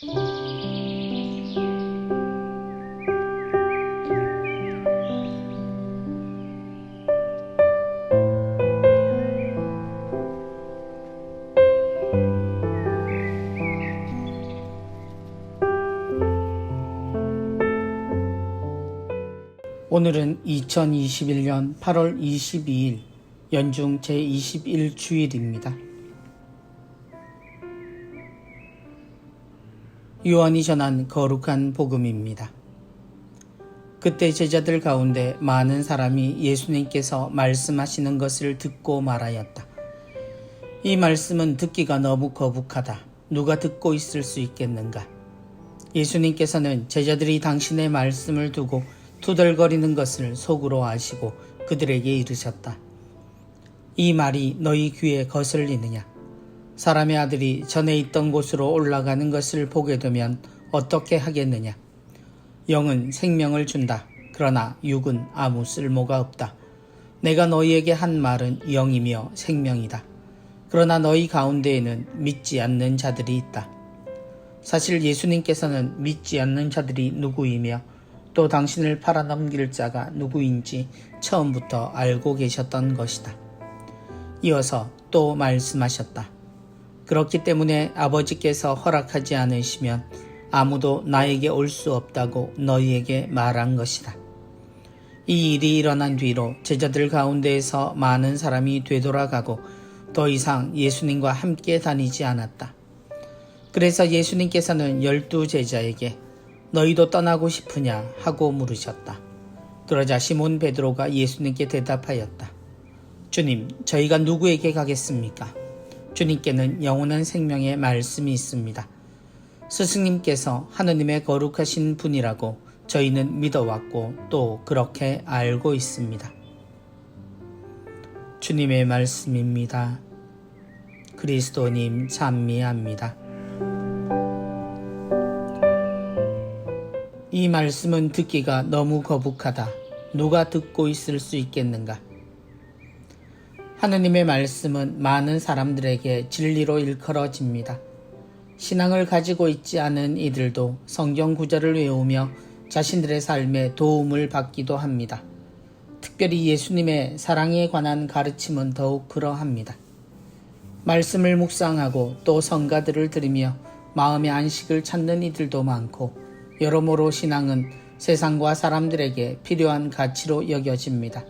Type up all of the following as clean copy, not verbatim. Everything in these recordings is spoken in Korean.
오늘은 2021년 8월 22일 연중 제21주일입니다. 요한이 전한 거룩한 복음입니다. 그때 제자들 가운데 많은 사람이 예수님께서 말씀하시는 것을 듣고 말하였다. 이 말씀은 듣기가 너무 거북하다. 누가 듣고 있을 수 있겠는가? 예수님께서는 제자들이 당신의 말씀을 두고 투덜거리는 것을 속으로 아시고 그들에게 이르셨다. 이 말이 너희 귀에 거슬리느냐? 사람의 아들이 전에 있던 곳으로 올라가는 것을 보게 되면 어떻게 하겠느냐? 영은 생명을 준다. 그러나 육은 아무 쓸모가 없다. 내가 너희에게 한 말은 영이며 생명이다. 그러나 너희 가운데에는 믿지 않는 자들이 있다. 사실 예수님께서는 믿지 않는 자들이 누구이며 또 당신을 팔아넘길 자가 누구인지 처음부터 알고 계셨던 것이다. 이어서 또 말씀하셨다. 그렇기 때문에 아버지께서 허락하지 않으시면 아무도 나에게 올 수 없다고 너희에게 말한 것이다. 이 일이 일어난 뒤로 제자들 가운데에서 많은 사람이 되돌아가고 더 이상 예수님과 함께 다니지 않았다. 그래서 예수님께서는 12 제자에게 너희도 떠나고 싶으냐 하고 물으셨다. 그러자 시몬 베드로가 예수님께 대답하였다. 주님, 저희가 누구에게 가겠습니까? 주님께는 영원한 생명의 말씀이 있습니다. 스승님께서 하느님의 거룩하신 분이라고 저희는 믿어왔고 또 그렇게 알고 있습니다. 주님의 말씀입니다. 그리스도님 찬미합니다. 이 말씀은 듣기가 너무 거북하다. 누가 듣고 있을 수 있겠는가? 하느님의 말씀은 많은 사람들에게 진리로 일컬어집니다. 신앙을 가지고 있지 않은 이들도 성경 구절을 외우며 자신들의 삶에 도움을 받기도 합니다. 특별히 예수님의 사랑에 관한 가르침은 더욱 그러합니다. 말씀을 묵상하고 또 성가들을 들으며 마음의 안식을 찾는 이들도 많고 여러모로 신앙은 세상과 사람들에게 필요한 가치로 여겨집니다.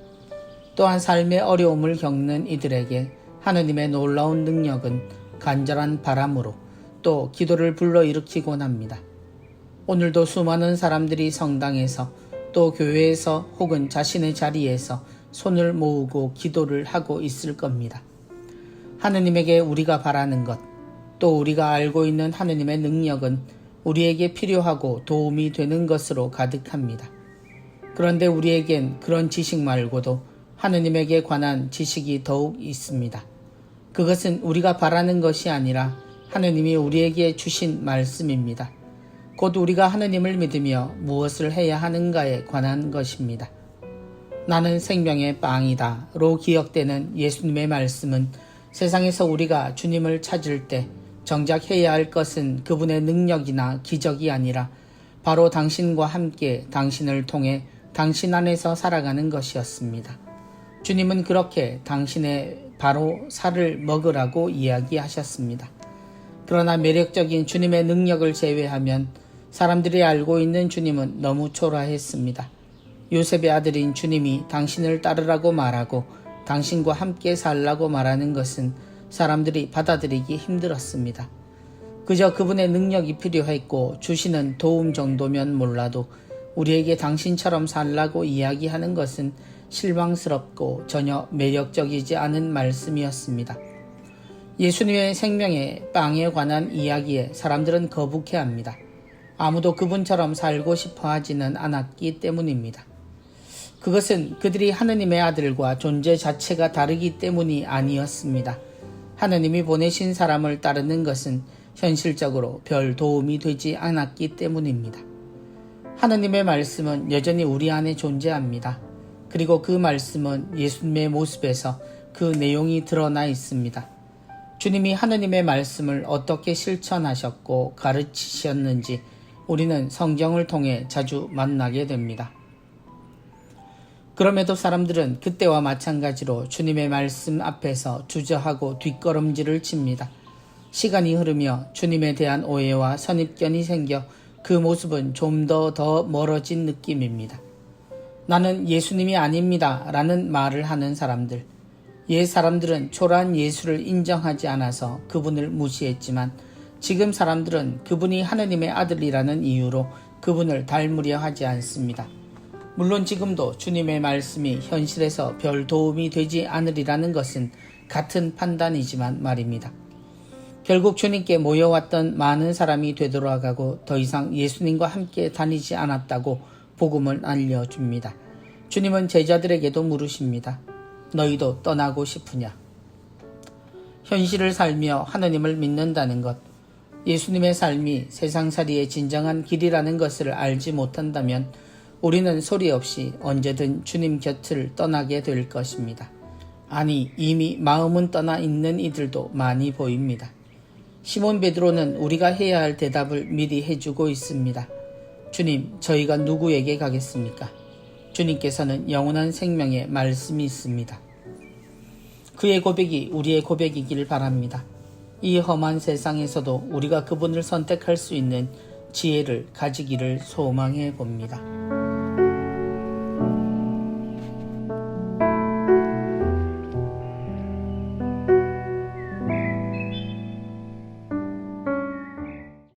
또한 삶의 어려움을 겪는 이들에게 하느님의 놀라운 능력은 간절한 바람으로 또 기도를 불러일으키곤 합니다. 오늘도 수많은 사람들이 성당에서 또 교회에서 혹은 자신의 자리에서 손을 모으고 기도를 하고 있을 겁니다. 하느님에게 우리가 바라는 것, 또 우리가 알고 있는 하느님의 능력은 우리에게 필요하고 도움이 되는 것으로 가득합니다. 그런데 우리에겐 그런 지식 말고도 하느님에게 관한 지식이 더욱 있습니다. 그것은 우리가 바라는 것이 아니라 하느님이 우리에게 주신 말씀입니다. 곧 우리가 하느님을 믿으며 무엇을 해야 하는가에 관한 것입니다. 나는 생명의 빵이다로 기억되는 예수님의 말씀은 세상에서 우리가 주님을 찾을 때 정작 해야 할 것은 그분의 능력이나 기적이 아니라 바로 당신과 함께 당신을 통해 당신 안에서 살아가는 것이었습니다. 주님은 그렇게 당신의 바로 살을 먹으라고 이야기하셨습니다. 그러나 매력적인 주님의 능력을 제외하면 사람들이 알고 있는 주님은 너무 초라했습니다. 요셉의 아들인 주님이 당신을 따르라고 말하고 당신과 함께 살라고 말하는 것은 사람들이 받아들이기 힘들었습니다. 그저 그분의 능력이 필요했고 주시는 도움 정도면 몰라도 우리에게 당신처럼 살라고 이야기하는 것은 실망스럽고 전혀 매력적이지 않은 말씀이었습니다. 예수님의 생명의 빵에 관한 이야기에 사람들은 거북해합니다. 아무도 그분처럼 살고 싶어 하지는 않았기 때문입니다. 그것은 그들이 하느님의 아들과 존재 자체가 다르기 때문이 아니었습니다. 하느님이 보내신 사람을 따르는 것은 현실적으로 별 도움이 되지 않았기 때문입니다. 하느님의 말씀은 여전히 우리 안에 존재합니다. 그리고 그 말씀은 예수님의 모습에서 그 내용이 드러나 있습니다. 주님이 하느님의 말씀을 어떻게 실천하셨고 가르치셨는지 우리는 성경을 통해 자주 만나게 됩니다. 그럼에도 사람들은 그때와 마찬가지로 주님의 말씀 앞에서 주저하고 뒷걸음질을 칩니다. 시간이 흐르며 주님에 대한 오해와 선입견이 생겨 그 모습은 좀 더 멀어진 느낌입니다. 나는 예수님이 아닙니다 라는 말을 하는 사람들. 옛 사람들은 초라한 예수를 인정하지 않아서 그분을 무시했지만 지금 사람들은 그분이 하느님의 아들이라는 이유로 그분을 닮으려 하지 않습니다. 물론 지금도 주님의 말씀이 현실에서 별 도움이 되지 않으리라는 것은 같은 판단이지만 말입니다. 결국 주님께 모여왔던 많은 사람이 되돌아가고 더 이상 예수님과 함께 다니지 않았다고 복음을 알려줍니다. 주님은 제자들에게도 물으십니다. 너희도 떠나고 싶으냐? 현실을 살며 하느님을 믿는다는 것, 예수님의 삶이 세상살이의 진정한 길이라는 것을 알지 못한다면 우리는 소리 없이 언제든 주님 곁을 떠나게 될 것입니다. 아니, 이미 마음은 떠나 있는 이들도 많이 보입니다. 시몬 베드로는 우리가 해야 할 대답을 미리 해주고 있습니다. 주님, 저희가 누구에게 가겠습니까? 주님께서는 영원한 생명의 말씀이 있습니다. 그의 고백이 우리의 고백이길 바랍니다. 이 험한 세상에서도 우리가 그분을 선택할 수 있는 지혜를 가지기를 소망해 봅니다.